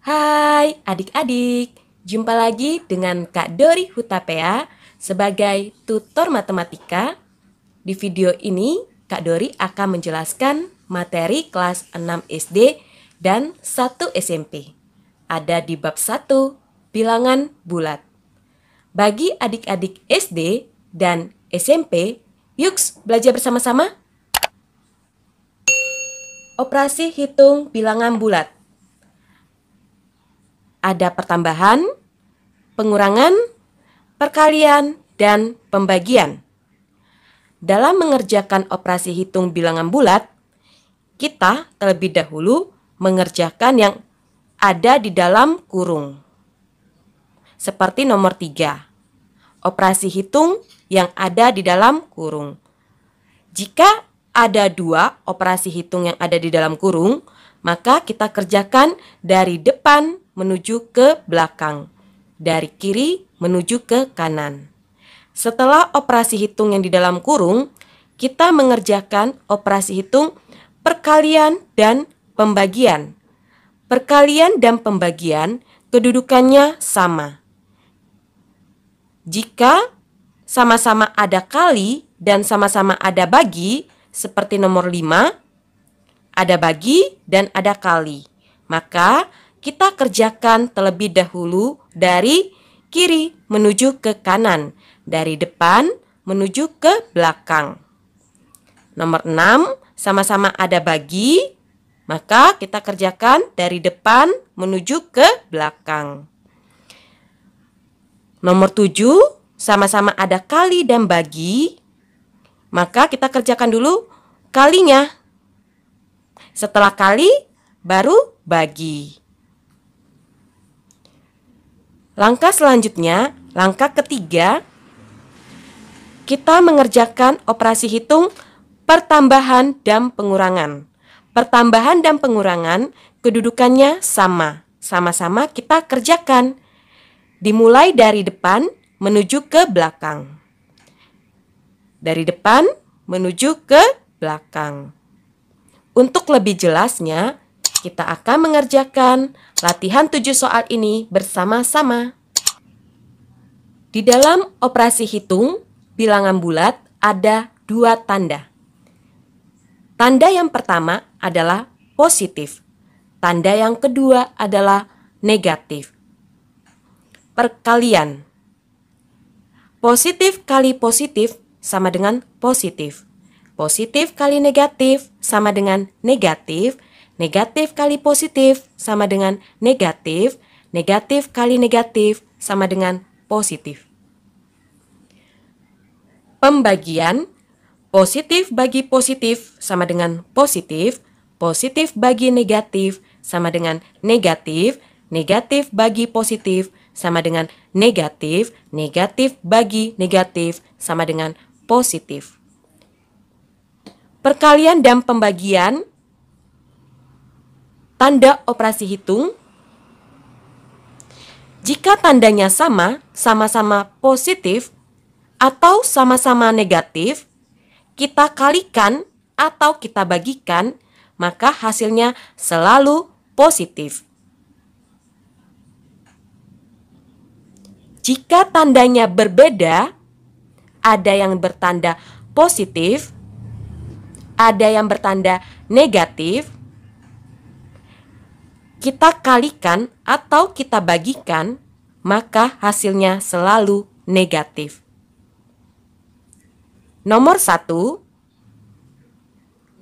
Hai adik-adik, jumpa lagi dengan Kak Dori Hutapea sebagai tutor matematika. Di video ini, Kak Dori akan menjelaskan materi kelas 6 SD dan 1 SMP. Ada di bab 1, bilangan bulat. Bagi adik-adik SD dan SMP, yuk belajar bersama-sama. Operasi hitung bilangan bulat. Ada pertambahan, pengurangan, perkalian, dan pembagian. Dalam mengerjakan operasi hitung bilangan bulat, kita terlebih dahulu mengerjakan yang ada di dalam kurung. Seperti nomor 3, operasi hitung yang ada di dalam kurung. Jika ada 2 operasi hitung yang ada di dalam kurung, maka kita kerjakan dari depan menuju ke belakang, dari kiri menuju ke kanan. Setelah operasi hitung yang di dalam kurung, kita mengerjakan operasi hitung perkalian dan pembagian. Perkalian dan pembagian kedudukannya sama. Jika sama-sama ada kali dan sama-sama ada bagi, seperti nomor 5, ada bagi dan ada kali, maka kita kerjakan terlebih dahulu dari kiri menuju ke kanan, dari depan menuju ke belakang. Nomor 6, sama-sama ada bagi, maka kita kerjakan dari depan menuju ke belakang. Nomor 7, sama-sama ada kali dan bagi, maka kita kerjakan dulu kalinya. Setelah kali, baru bagi. Langkah selanjutnya, langkah ketiga, kita mengerjakan operasi hitung pertambahan dan pengurangan. Pertambahan dan pengurangan kedudukannya sama. Sama-sama kita kerjakan. Dimulai dari depan menuju ke belakang. Dari depan menuju ke belakang. Untuk lebih jelasnya, kita akan mengerjakan latihan 7 soal ini bersama-sama. Di dalam operasi hitung bilangan bulat ada 2 tanda. Tanda yang pertama adalah positif. Tanda yang kedua adalah negatif. Perkalian. Positif kali positif sama dengan positif. Positif kali negatif sama dengan negatif. Negatif kali positif sama dengan negatif. Negatif kali negatif sama dengan positif. Pembagian. Positif bagi positif sama dengan positif. Positif bagi negatif sama dengan negatif. Negatif bagi positif sama dengan negatif. Negatif bagi negatif sama dengan positif. Perkalian dan pembagian. Tanda operasi hitung. Jika tandanya sama, sama-sama positif atau sama-sama negatif, kita kalikan atau kita bagikan, maka hasilnya selalu positif. Jika tandanya berbeda, ada yang bertanda positif, ada yang bertanda negatif, kita kalikan atau kita bagikan, maka hasilnya selalu negatif. Nomor 1,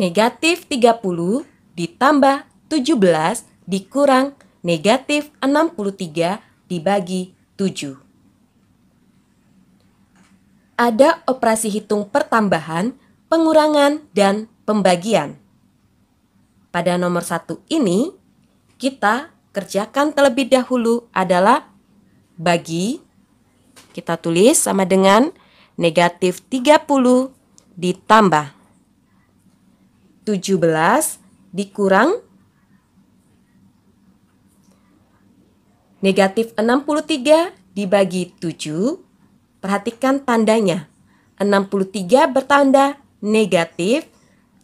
negatif 30 ditambah 17 dikurang negatif 63 dibagi 7. Ada operasi hitung pertambahan, pengurangan, dan pembagian. Pada nomor 1 ini, kita kerjakan terlebih dahulu adalah bagi. Kita tulis sama dengan negatif 30 ditambah 17 dikurang negatif 63 dibagi 7. Perhatikan tandanya. 63 bertanda negatif,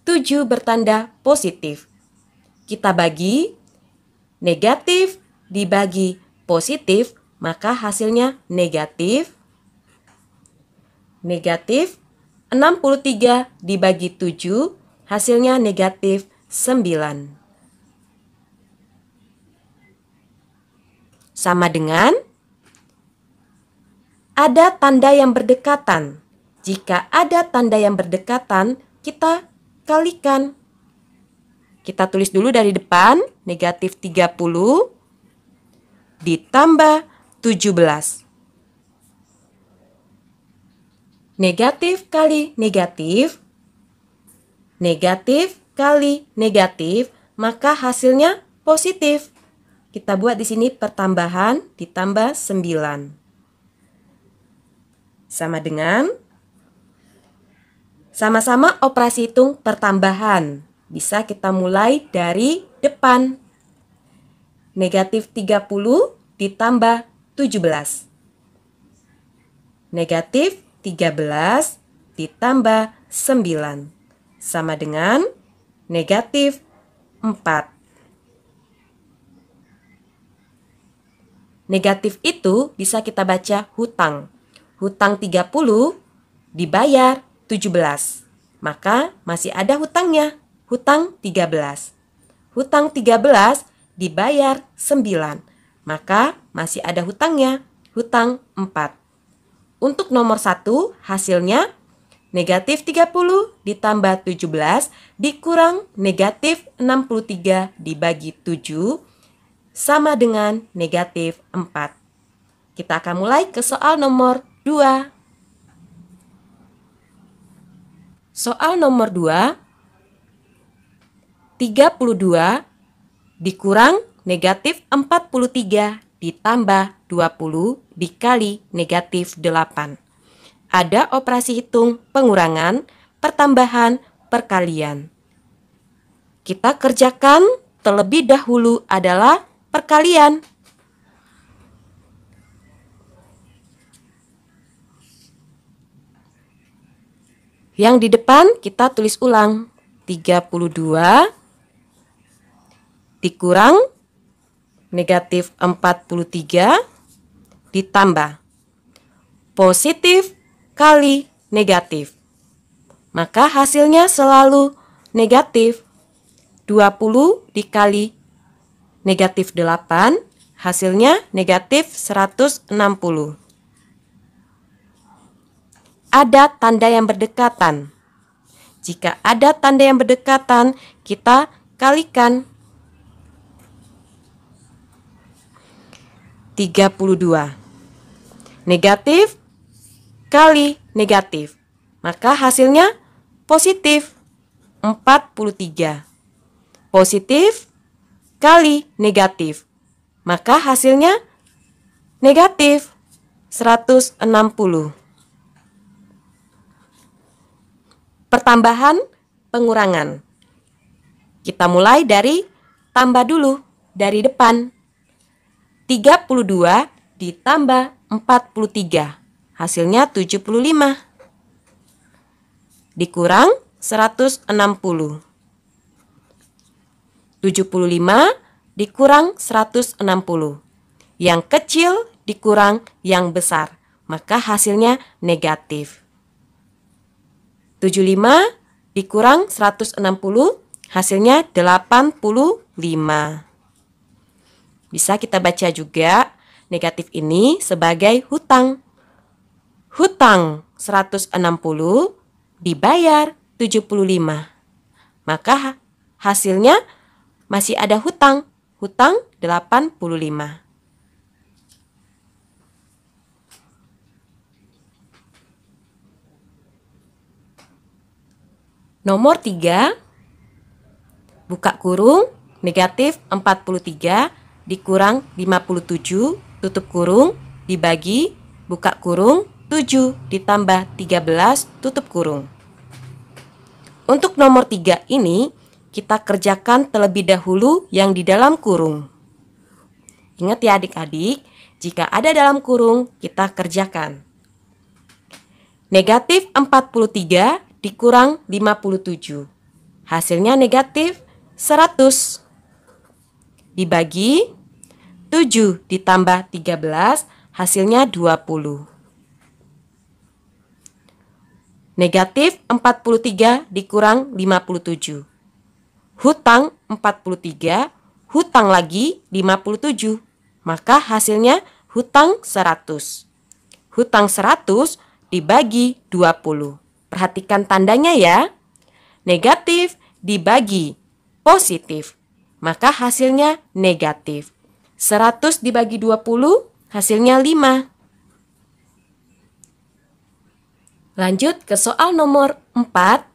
7 bertanda positif. Kita bagi negatif dibagi positif, maka hasilnya negatif. Negatif 63 dibagi 7, hasilnya negatif 9. Sama dengan ada tanda yang berdekatan. Jika ada tanda yang berdekatan, kita kalikan. Kita tulis dulu dari depan, negatif 30 ditambah 17. Negatif kali negatif, negatif kali negatif, maka hasilnya positif. Kita buat di sini pertambahan ditambah 9. Sama dengan sama-sama operasi hitung pertambahan. Bisa kita mulai dari depan. Negatif 30 ditambah 17. Negatif 13 ditambah 9. Sama dengan negatif 4. Negatif itu bisa kita baca hutang. Hutang 30 dibayar 17. Maka masih ada hutangnya, hutang 13. Hutang 13 dibayar 9. Maka masih ada hutangnya, hutang 4. Untuk nomor 1 hasilnya negatif 30 ditambah 17 dikurang negatif 63 dibagi 7 sama dengan negatif 4. Kita akan mulai ke soal nomor 2. Soal nomor 2, 32 dikurang negatif 43 ditambah 20 dikali negatif 8. Ada operasi hitung pengurangan, pertambahan, perkalian. Kita kerjakan terlebih dahulu adalah perkalian. Yang di depan kita tulis ulang. 32 dikurang negatif 43 ditambah positif kali negatif. Maka hasilnya selalu negatif. 20 dikali negatif 8, hasilnya negatif 160. Ada tanda yang berdekatan. Jika ada tanda yang berdekatan, kita kalikan. 32. Negatif kali negatif. Maka hasilnya positif 43. Positif kali negatif. Maka hasilnya negatif 160. Pertambahan pengurangan. Kita mulai dari tambah dulu dari depan. 32 ditambah 43. Hasilnya 75. Dikurang 160. 75 dikurang 160. Yang kecil dikurang yang besar. Maka hasilnya negatif. 75 dikurang 160, hasilnya 85. Bisa kita baca juga negatif ini sebagai hutang. Hutang 160 dibayar 75. Maka hasilnya masih ada hutang. Hutang 85. Nomor 3, buka kurung, negatif 43 dikurang 57, tutup kurung, dibagi, buka kurung, 7 ditambah 13, tutup kurung. Untuk nomor 3 ini, kita kerjakan terlebih dahulu yang di dalam kurung. Ingat ya adik-adik, jika ada dalam kurung, kita kerjakan. Negatif 43 dikurang 57. Hasilnya negatif 100. Dibagi 7 7 ditambah 13 hasilnya 20. Negatif 43 dikurang 57. Hutang 43, hutang lagi 57. Maka hasilnya hutang 100. Hutang 100 dibagi 20. Perhatikan tandanya ya. Negatif dibagi positif. Maka hasilnya negatif. 100 dibagi 20 hasilnya 5. Lanjut ke soal nomor 4.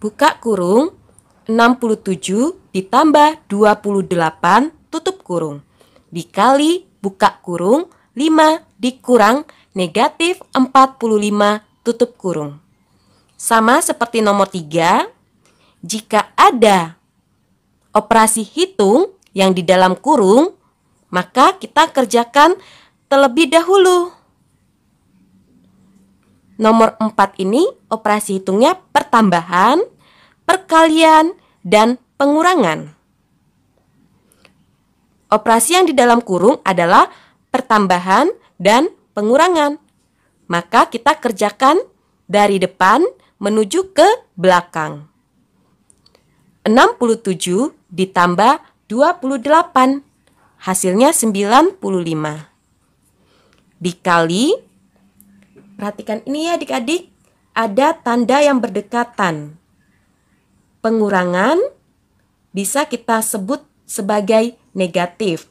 Buka kurung 67 ditambah 28 tutup kurung. Dikali buka kurung 5 dikurang negatif 45 tutup kurung. Sama seperti nomor 3, jika ada operasi hitung yang di dalam kurung, maka kita kerjakan terlebih dahulu. Nomor 4 ini operasi hitungnya pertambahan, perkalian, dan pengurangan. Operasi yang di dalam kurung adalah pertambahan dan pengurangan. Maka kita kerjakan dari depan menuju ke belakang. 67 ditambah 28. Hasilnya 95. Dikali, perhatikan ini ya adik-adik, ada tanda yang berdekatan. Pengurangan bisa kita sebut sebagai negatif.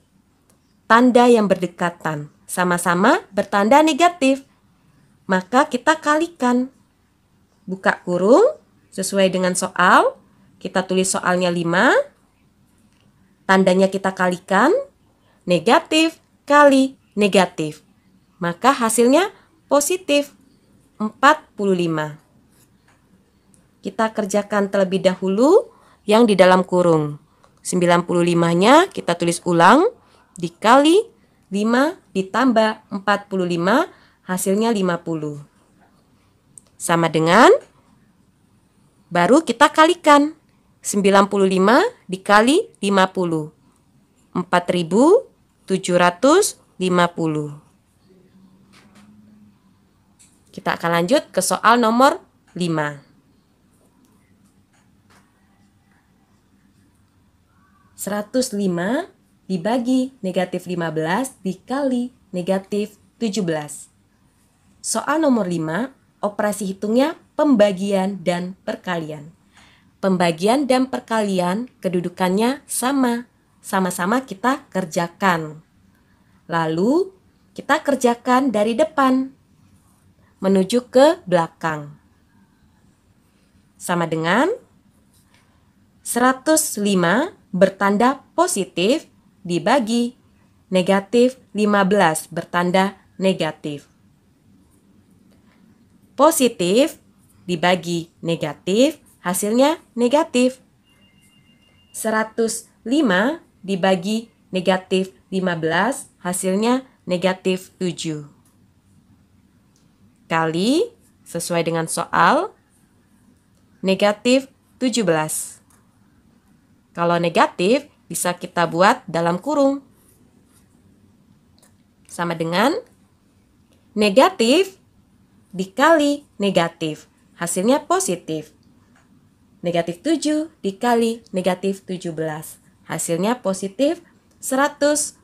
Tanda yang berdekatan, sama-sama bertanda negatif. Maka kita kalikan. Buka kurung, sesuai dengan soal, kita tulis soalnya 5. Tandanya kita kalikan. Negatif kali negatif. Maka hasilnya positif 45. Kita kerjakan terlebih dahulu yang di dalam kurung. 95-nya kita tulis ulang. Dikali 5 ditambah 45 hasilnya 50. Sama dengan, baru kita kalikan. 95 dikali 50. 4.750. Kita akan lanjut ke soal nomor 5. 105 dibagi negatif 15 dikali negatif 17. Soal nomor 5, operasi hitungnya pembagian dan perkalian. Pembagian dan perkalian kedudukannya sama. Sama-sama kita kerjakan. Lalu kita kerjakan dari depan menuju ke belakang. Sama dengan 105 bertanda positif dibagi negatif 15 bertanda negatif. Positif dibagi negatif hasilnya negatif. 105 dibagi negatif 15 hasilnya negatif 7. Kali sesuai dengan soal negatif 17. Kalau negatif bisa kita buat dalam kurung. Sama dengan negatif dikali negatif. Hasilnya positif. Negatif 7 dikali negatif 17. Hasilnya positif 119.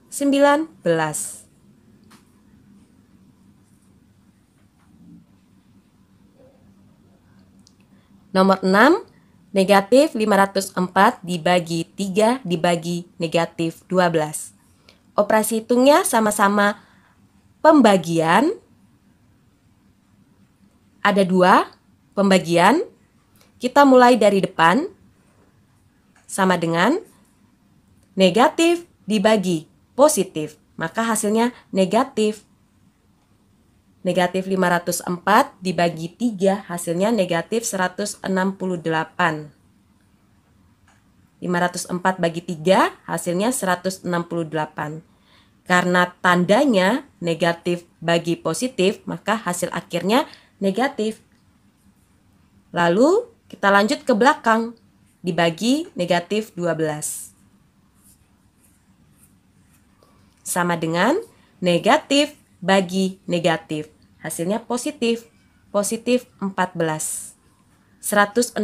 Nomor 6, negatif 504 dibagi 3 dibagi negatif 12. Operasi hitungnya sama-sama pembagian. Ada 2 pembagian. Kita mulai dari depan. Sama dengan negatif dibagi positif. Maka hasilnya negatif. Negatif 504 dibagi 3 hasilnya negatif 168. 504 bagi 3 hasilnya 168. Karena tandanya negatif bagi positif, maka hasil akhirnya negatif. Lalu kita lanjut ke belakang. dibagi negatif 12. Sama dengan negatif bagi negatif. Hasilnya positif. Positif 14. 168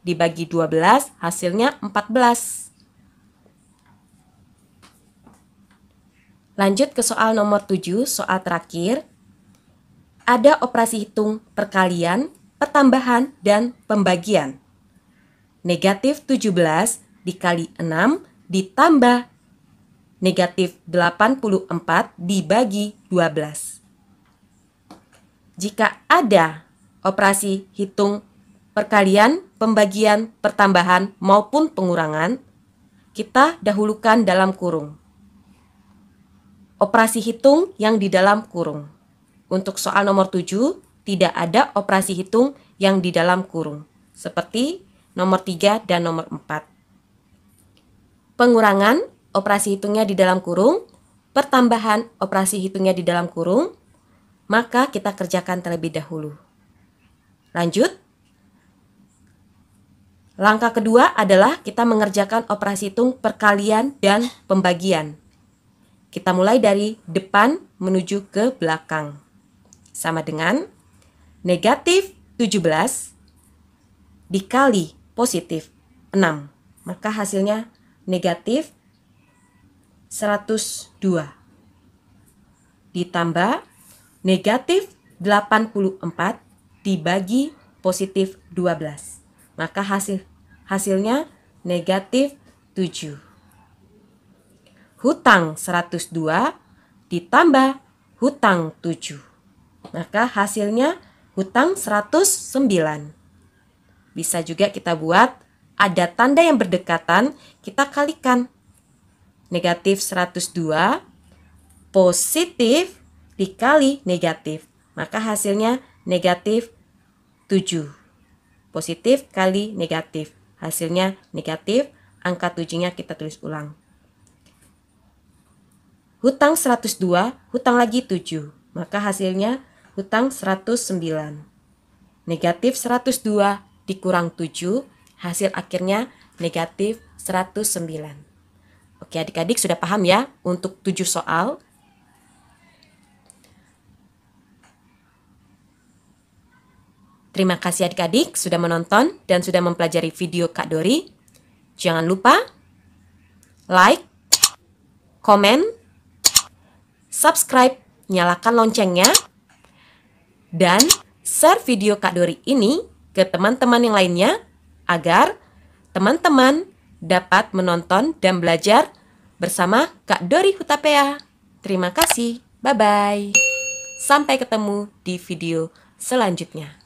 dibagi 12 hasilnya 14. Lanjut ke soal nomor 7, soal terakhir. Ada operasi hitung perkalian, pertambahan, dan pembagian. Negatif 17 dikali 6 ditambah negatif 84 dibagi 12. Jika ada operasi hitung perkalian, pembagian, pertambahan, maupun pengurangan, kita dahulukan dalam kurung. Operasi hitung yang di dalam kurung. Untuk soal nomor 7, tidak ada operasi hitung yang di dalam kurung, seperti nomor 3 dan nomor 4. Pengurangan, operasi hitungnya di dalam kurung, pertambahan, operasi hitungnya di dalam kurung, maka kita kerjakan terlebih dahulu. Lanjut. Langkah kedua adalah kita mengerjakan operasi hitung perkalian dan pembagian. Kita mulai dari depan menuju ke belakang. Sama dengan negatif 17 dikali positif 6. Maka hasilnya negatif 102. Ditambah negatif 84 dibagi positif 12. Maka hasilnya negatif 7. Hutang 102 ditambah hutang 7. Maka hasilnya hutang 109. Bisa juga kita buat ada tanda yang berdekatan, kita kalikan. Negatif 102 positif dikali negatif. Maka hasilnya negatif 7. Positif kali negatif. Hasilnya negatif, angka 7-nya kita tulis ulang. Hutang 102, hutang lagi 7. Maka hasilnya hutang 109. Negatif 102 dikurang 7, hasil akhirnya negatif 109. Oke, adik-adik sudah paham ya untuk 7 soal. Terima kasih adik-adik sudah menonton dan sudah mempelajari video Kak Dori. Jangan lupa like, komen, subscribe, nyalakan loncengnya, dan share video Kak Dori ini ke teman-teman yang lainnya agar teman-teman dapat menonton dan belajar bersama Kak Dori Hutapea. Terima kasih. Bye-bye. Sampai ketemu di video selanjutnya.